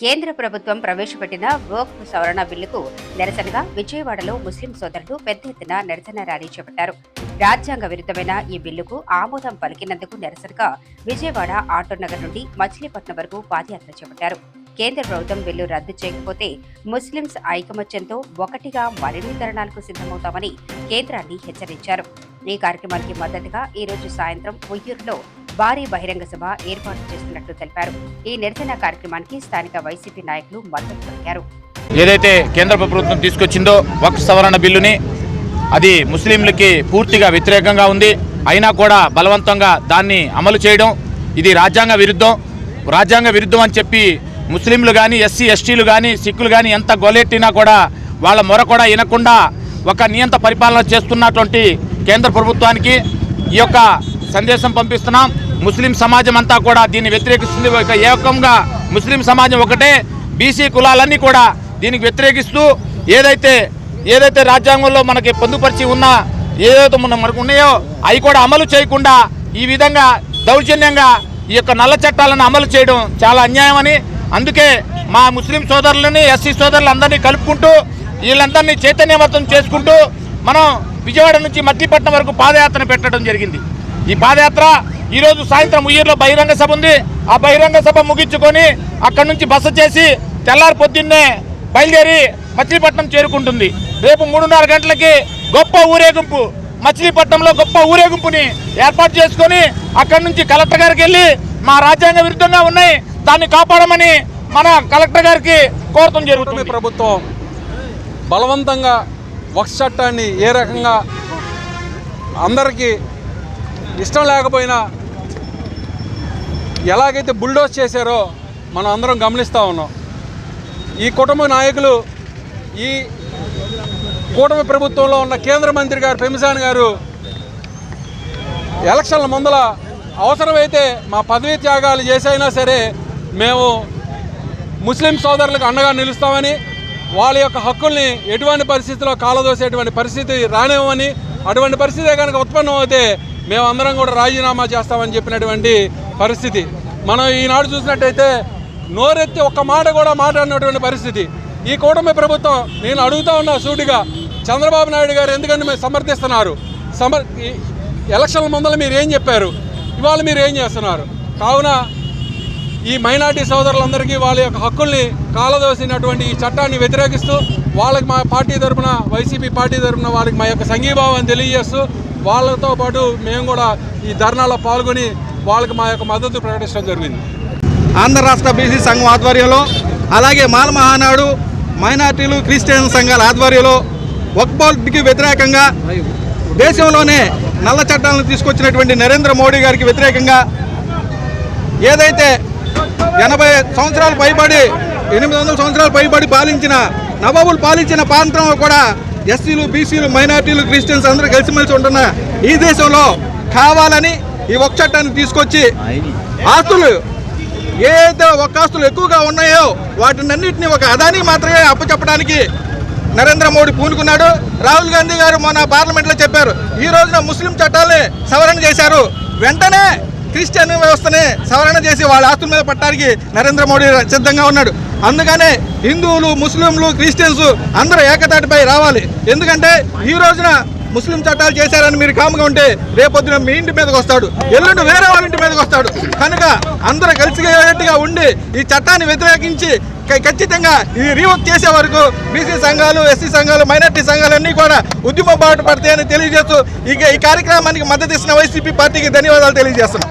కేంద్ర ప్రభుత్వం ప్రవేశపెట్టిన వక్ఫ్ సవరణ బిల్లుకు నిరసనగా విజయవాడలో ముస్లిం సోదరులు పెద్ద ఎత్తున నిరసన ర్యాలీ చేపట్టారు. రాజ్యాంగ విరుద్ధమైన ఈ బిల్లుకు ఆమోదం పలికినందుకు నిరసనగా విజయవాడ ఆటోనగర్ నుండి మచిలీపట్నం వరకు పాదయాత్ర చేపట్టారు. కేంద్ర ప్రభుత్వం బిల్లు రద్దు చేయకపోతే ముస్లింస్ ఐకమత్యంతో ఒకటిగా మరిన్ని ధర్నాలకు సిద్ధమవుతామని కేంద్రాన్ని హెచ్చరించారు. ఈ కార్యక్రమానికి మద్దతుగా ఈ రోజు సాయంత్రం ఉయ్యూరులో భారీ బహిరంగ సభ ఏర్పాటు చేస్తున్నట్లు తెలిపారు. ఈ నిరసన కార్యక్రమానికి స్థానిక వైసీపీ నాయకులు మద్దతు పలికారు. ఏదైతే కేంద్ర ప్రభుత్వం తీసుకొచ్చిందో వక్ఫ్ సవరణ బిల్లుని అది ముస్లింలకి పూర్తిగా వ్యతిరేకంగా ఉంది. అయినా కూడా బలవంతంగా దాన్ని అమలు చేయడం ఇది రాజ్యాంగ విరుద్ధం అని చెప్పి ముస్లింలు కానీ ఎస్సీ ఎస్టీలు కానీ సిక్కులు కానీ ఎంత గొలెట్టినా కూడా వాళ్ళ మొర కూడా వినకుండా ఒక నియంత పరిపాలన చేస్తున్నటువంటి కేంద్ర ప్రభుత్వానికి ఈ యొక్క సందేశం పంపిస్తున్నాం. ముస్లిం సమాజం అంతా కూడా దీన్ని వ్యతిరేకిస్తుంది. ఒక ఏకంగా ముస్లిం సమాజం ఒకటే, బీసీ కులాలన్నీ కూడా దీనికి వ్యతిరేకిస్తూ ఏదైతే రాజ్యాంగంలో మనకి పొందుపరిచి ఉన్న ఏదైతే మనకు ఉన్నాయో అవి కూడా అమలు చేయకుండా ఈ విధంగా దౌర్జన్యంగా ఈ యొక్క నల్ల చట్టాలను అమలు చేయడం చాలా అన్యాయమని, అందుకే మా ముస్లిం సోదరులని ఎస్సీ సోదరులందరినీ కలుపుకుంటూ వీళ్ళందరినీ చైతన్యవంతం చేసుకుంటూ మనం విజయవాడ నుంచి మచిలీపట్నం వరకు పాదయాత్ర పెట్టడం జరిగింది. ఈ పాదయాత్ర ఈరోజు సాయంత్రం ఉయ్యూరులో బహిరంగ సభ ఉంది. ఆ బహిరంగ సభ ముగించుకొని అక్కడి నుంచి బస చేసి తెల్లారి పొద్దున్నే బయలుదేరి మచిలీపట్నం చేరుకుంటుంది. రేపు 3:30 గంటలకి గొప్ప ఊరేగింపు మచిలీపట్నంలో గొప్ప ఊరేగింపుని ఏర్పాటు చేసుకొని అక్కడి నుంచి కలెక్టర్ గారికి వెళ్ళి మా రాజ్యాంగ విరుద్ధంగా ఉన్నాయి దాన్ని కాపాడమని మన కలెక్టర్ గారికి కోరటం జరుగుతుంది. ప్రభుత్వం బలవంతంగా వక్ఫ్ చట్టాన్ని ఏ రకంగా అందరికీ ఇష్టం లేకపోయినా ఎలాగైతే బుల్డోజ్ చేశారో మనం అందరం గమనిస్తూ ఉన్నాం. ఈ కుటుంబ నాయకులు ఈ కూటమి ప్రభుత్వంలో ఉన్న కేంద్ర మంత్రి గారు పెమిసాని గారు ఎలక్షన్ల ముందల అవసరమైతే మా పదవీ త్యాగాలు చేసైనా సరే మేము ముస్లిం సోదరులకు అండగా నిలుస్తామని, వాళ్ళ యొక్క హక్కుల్ని ఎటువంటి పరిస్థితిలో కాలదోసేటువంటి పరిస్థితి రానివ్వమని, అటువంటి పరిస్థితి కనుక ఉత్పన్నం అయితే మేమందరం కూడా రాజీనామా చేస్తామని చెప్పినటువంటి పరిస్థితి మనం ఈనాడు చూసినట్టయితే నోరెత్తి ఒక్క మాట కూడా మాట్లాడినటువంటి పరిస్థితి. ఈ కూటమి ప్రభుత్వం నేను అడుగుతా ఉన్నా సూటిగా, చంద్రబాబు నాయుడు గారు ఎందుకంటే మీరు సమర్థిస్తున్నారు? ఎలక్షన్ల ముందర మీరు ఏం చెప్పారు, ఇవాళ మీరు ఏం చేస్తున్నారు? కావున ఈ మైనార్టీ సోదరులందరికీ వాళ్ళ యొక్క హక్కుల్ని కాలదోసినటువంటి ఈ చట్టాన్ని వ్యతిరేకిస్తూ వాళ్ళకి మా పార్టీ తరఫున వైసీపీ పార్టీ తరఫున వాళ్ళకి మా యొక్క సంఘీభావాన్ని తెలియజేస్తూ వాళ్ళతో పాటు మేము కూడా ఈ ధర్నాలో పాల్గొని వాళ్ళకి మా యొక్క మద్దతు ప్రకటించడం జరిగింది. ఆంధ్ర రాష్ట్ర బీసీ సంఘం ఆధ్వర్యంలో, అలాగే మాల మహానాడు మైనార్టీలు క్రిస్టియన్ సంఘాల ఆధ్వర్యంలో వక్ఫ్ బోర్డుకి వ్యతిరేకంగా దేశంలోనే నల్ల చట్టాలను తీసుకొచ్చినటువంటి నరేంద్ర మోడీ గారికి వ్యతిరేకంగా ఏదైతే 80 సంవత్సరాలు పైబడి 800 సంవత్సరాలు పైబడి పాలించిన నవాబులు పాలించిన ప్రాంతంలో కూడా ఎస్సీలు బీసీలు మైనార్టీలు క్రిస్టియన్స్ అందరూ కలిసిమెలిసి ఉంటున్న ఈ దేశంలో కావాలని ఈ వక్ఫ్ చట్టాన్ని తీసుకొచ్చి ఆస్తులు ఏదైతే ఒక్క ఆస్తులు ఎక్కువగా ఉన్నాయో వాటినన్నింటినీ ఒక అదానీ మాత్రమే అప్పచెప్పడానికి నరేంద్ర మోడీ పూనుకున్నాడు. రాహుల్ గాంధీ గారు మొన్న పార్లమెంట్లో చెప్పారు, ఈ రోజున ముస్లిం చట్టాలని సవరణ చేశారు, వెంటనే క్రిస్టియన్ వ్యవస్థని సవరణ చేసి వాళ్ళ ఆస్తుల మీద పట్టడానికి నరేంద్ర మోడీ సిద్ధంగా ఉన్నాడు. అందుకనే హిందువులు ముస్లింలు క్రిస్టియన్స్ అందరూ ఏకతాటిపై రావాలి. ఎందుకంటే ఈ రోజున ముస్లిం చట్టాలు చేశారని మీరు కాముగా ఉంటే రేపొద్దున మీ ఇంటి మీదకి వస్తాడు, ఎల్లుండి వేరే వాళ్ళ ఇంటి మీదకి వస్తాడు. కనుక అందరూ కలిసిగట్టుగా ఉండి ఈ చట్టాన్ని వ్యతిరేకించి ఖచ్చితంగా ఇది రీవర్క్ చేసే వరకు బీసీ సంఘాలు ఎస్సీ సంఘాలు మైనార్టీ సంఘాలు అన్నీ కూడా ఉద్యమ బాట పడతాయని తెలియజేస్తూ ఈ కార్యక్రమానికి మద్దతు ఇస్తున్న వైసీపీ పార్టీకి ధన్యవాదాలు తెలియజేస్తున్నాం.